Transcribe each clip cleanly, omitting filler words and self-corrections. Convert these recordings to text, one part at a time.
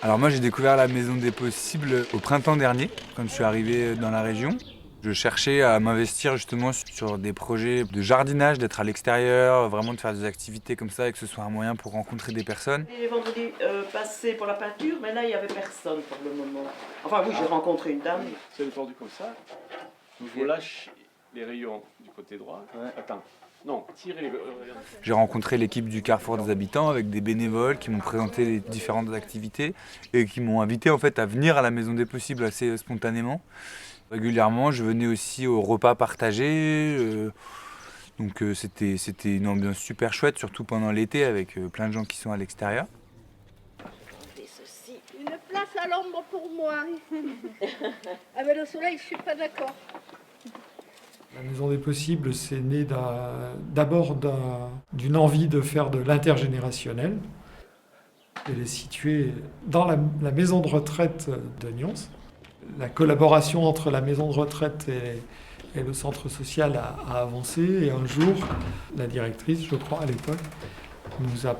Alors moi j'ai découvert la Maison des Possibles au printemps dernier, quand je suis arrivé dans la région. Je cherchais à m'investir justement sur des projets de jardinage, d'être à l'extérieur, vraiment de faire des activités comme ça et que ce soit un moyen pour rencontrer des personnes. Les vendredis passés pour la peinture, mais là il n'y avait personne pour le moment. Enfin oui, j'ai rencontré une dame. C'est tendu comme ça. Il faut lâcher les rayons du côté droit. Ouais. Attends. Non, tirer les rayons. J'ai rencontré l'équipe du Carrefour des Habitants avec des bénévoles qui m'ont présenté les différentes activités et qui m'ont invité en fait à venir à la Maison des Possibles assez spontanément. Régulièrement, je venais aussi aux repas partagés. Donc c'était une ambiance super chouette, surtout pendant l'été avec plein de gens qui sont à l'extérieur. Une place à l'ombre pour moi. Avec le soleil, je suis pas d'accord. La Maison des Possibles, c'est né d'abord d'une envie de faire de l'intergénérationnel. Elle est située dans la maison de retraite de Nyons. La collaboration entre la maison de retraite et le centre social a avancé. Et un jour, la directrice, je crois, à l'époque, nous a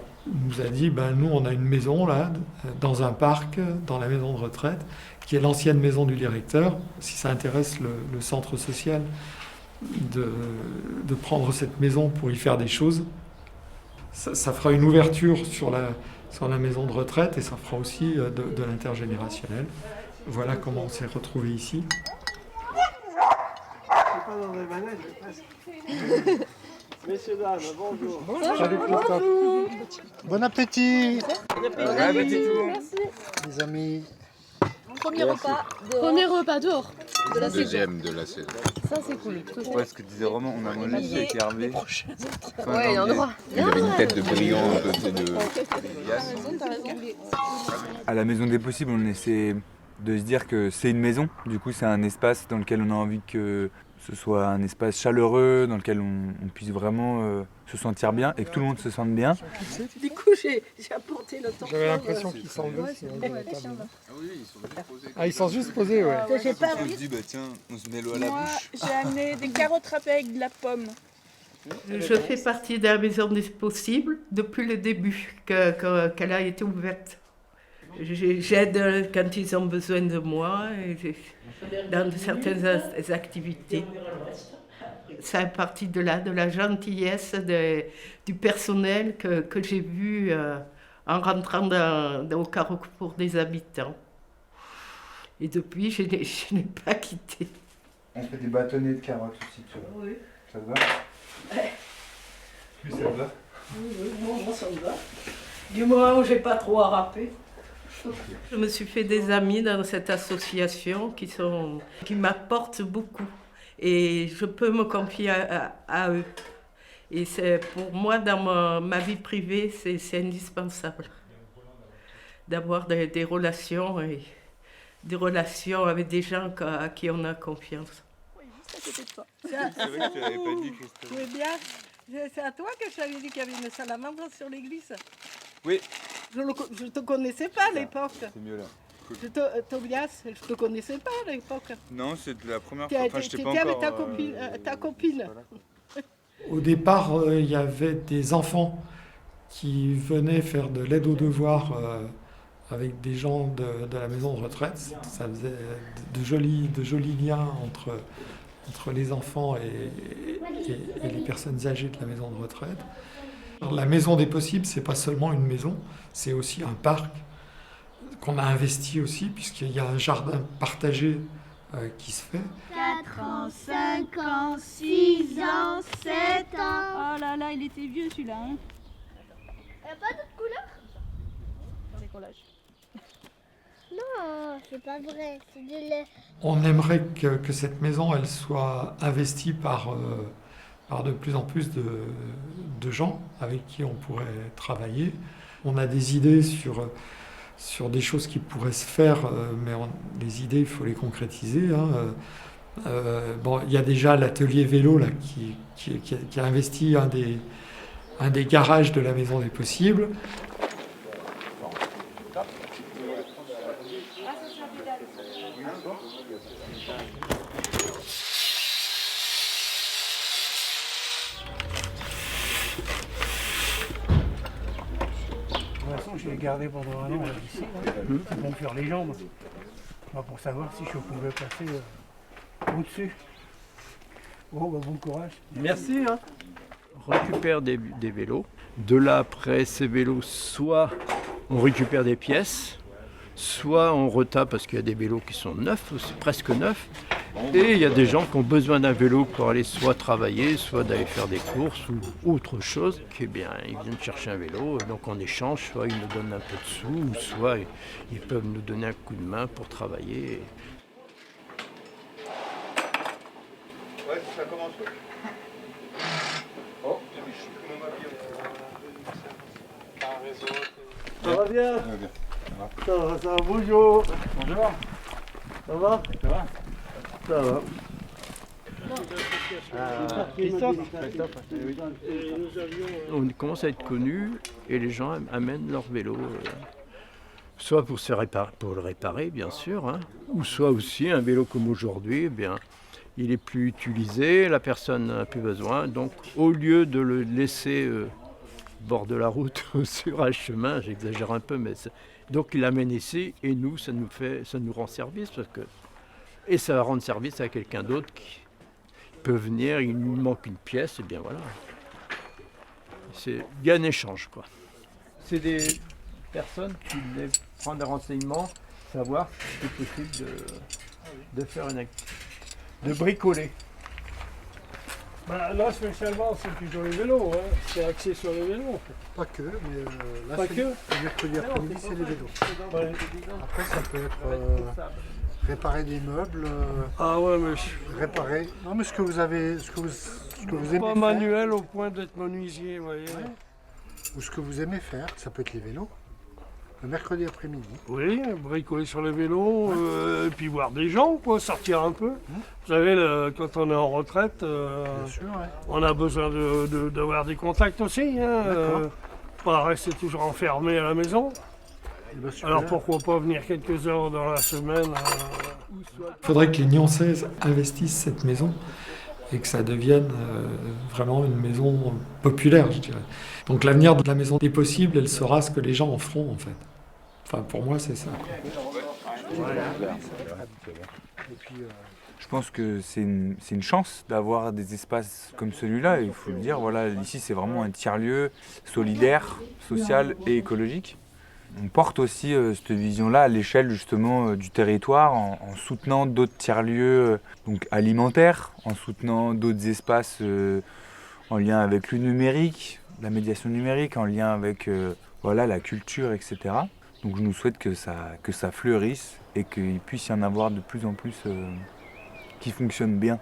dit, nous, on a une maison là, dans un parc, dans la maison de retraite, qui est l'ancienne maison du directeur. Si ça intéresse le centre social, de prendre cette maison pour y faire des choses. Ça fera une ouverture sur la maison de retraite et ça fera aussi de l'intergénérationnel. Voilà comment on s'est retrouvés ici. Pas dans les manettes, presque. Messieurs, dames, bonjour. Bonjour. Salut Christophe. Bon appétit. Bon appétit tout le monde. Les amis. Premier repas dehors. Premier repas dehors. De la Deuxième de la saison. Ça, c'est cool. Ouais, ce que disait Romain, on a mangé ici avec Hervé. Ouais, il y a un droit. Il avait une tête de brillant, un peu de... À la Maison des Possibles, on essaie de se dire que c'est une maison. Du coup, c'est un espace dans lequel on a envie que ce soit un espace chaleureux, dans lequel on puisse vraiment se sentir bien et que tout le monde se sente bien. Du coup, j'ai apporté le temps. J'avais l'impression qu'ils s'enlevaient sur la table. Ah oui, ils sont juste posés. Ah, ils sont juste posés, ouais. J'ai pas On se dit, tiens, on se met l'eau à la Moi, bouche. j'ai amené des carottes râpées avec de la pomme. Je fais partie de la Maison des Possibles depuis le début qu'elle a été ouverte. J'aide quand ils ont besoin de moi et dans certaines activités. Ça fait partie de la gentillesse du personnel que j'ai vu en rentrant au Carrefour des Habitants. Et depuis, je n'ai pas quitté. On fait des bâtonnets de carottes aussi, tu vois. Oui. Ça te va? Plus ça te va? Oui, moi ça me va. Du moment où j'ai pas trop à râper. Je me suis fait des amis dans cette association qui m'apportent beaucoup. Et je peux me confier à eux. Et pour moi, dans ma vie privée, c'est indispensable d'avoir des relations avec des gens à qui on a confiance. Oui, juste à côté de toi. C'est vrai que tu l'avais pas dit, Christophe. Oui, bien. C'est à toi que je t'avais dit qu'il y avait une salamandre sur l'église. Oui. Je ne te connaissais pas à l'époque. C'est mieux là. Cool. Tobias, je ne te connaissais pas à l'époque. Non, c'est la première Tu fois. Enfin, je t'ai pas étais avec encore, ta copine. Voilà. Au départ, il y avait des enfants qui venaient faire de l'aide aux devoirs avec des gens de la maison de retraite. Ça faisait de jolis liens entre les enfants et les personnes âgées de la maison de retraite. Alors, la Maison des Possibles, c'est pas seulement une maison, c'est aussi un parc qu'on a investi aussi, puisqu'il y a un jardin partagé qui se fait. 4 ans, 5 ans, 6 ans, 7 ans. Oh là là, il était vieux celui-là. Hein. Il n'y a pas d'autre couleur? Dans les collages. Non, c'est pas vrai, c'est de lait. On aimerait que cette maison elle soit investie par de plus en plus de gens avec qui on pourrait travailler. On a des idées sur des choses qui pourraient se faire, mais les idées, il faut les concrétiser. Il y a déjà l'atelier vélo là, qui a investi un des garages de la Maison des Possibles. De toute façon, je l'ai gardé pendant un an ici, c'est pour me faire les jambes. Pour savoir si je pouvais passer au-dessus. Bon, bon courage. Merci. Hein. On récupère des vélos. De là, après ces vélos, soit on récupère des pièces, soit on retape parce qu'il y a des vélos qui sont neufs, presque neufs. Et il y a des gens qui ont besoin d'un vélo pour aller soit travailler, soit d'aller faire des courses ou autre chose. Eh bien, ils viennent chercher un vélo, donc en échange, soit ils nous donnent un peu de sous, ou soit ils peuvent nous donner un coup de main pour travailler. Ouais, ça commence. Oh, Ça va bien? Ça va bien. Ça va, bonjour. Bonjour. Ça va? Ça va? Ça va. Christophe, on commence à être connus et les gens amènent leur vélo, soit pour le réparer bien sûr, hein, ou soit aussi un vélo comme aujourd'hui, eh bien, il est plus utilisé, la personne n'a plus besoin, donc au lieu de le laisser au bord de la route ou sur un chemin, j'exagère un peu, mais donc il l'amène ici et nous, ça nous rend service et ça va rendre service à quelqu'un d'autre qui peut venir, il lui manque une pièce, et bien voilà. Il y a un échange, quoi. C'est des personnes qui voulaient prendre des renseignements, savoir si c'est possible de faire une activité, de bricoler. Bah, là, spécialement, c'est plutôt les vélos. Hein. C'est axé sur les vélos. Pas que, mais là, Pas c'est que. le mercredi après-midi, c'est les vélos. Ouais. Après, ça peut être réparer des meubles, Ah ouais, mais réparer. Non, mais ce que vous avez, ce que vous aimez pas faire, manuel au point d'être menuisier, vous voyez. ou ce que vous aimez faire, ça peut être les vélos. Le mercredi après-midi. Oui, bricoler sur les vélos, et puis voir des gens, quoi, sortir un peu. Vous savez, quand on est en retraite, Bien sûr, ouais. on a besoin d'avoir des contacts aussi. Hein, D'accord. pas rester toujours enfermé à la maison. Eh ben, super. Alors pourquoi pas venir quelques heures dans la semaine. Il faudrait que les Nyonçaises investissent cette maison et que ça devienne vraiment une maison populaire, je dirais. Donc l'avenir de la maison des possibles, elle sera ce que les gens en feront, en fait. Enfin, pour moi, c'est ça. Et puis, Je pense que c'est une chance d'avoir des espaces comme celui-là, il faut le dire. Voilà, ici, c'est vraiment un tiers-lieu solidaire, social et écologique. On porte aussi cette vision-là à l'échelle justement du territoire en soutenant d'autres tiers-lieux donc alimentaires, en soutenant d'autres espaces en lien avec le numérique, la médiation numérique, en lien avec voilà, la culture, etc. Donc je nous souhaite que ça fleurisse et qu'il puisse y en avoir de plus en plus qui fonctionnent bien.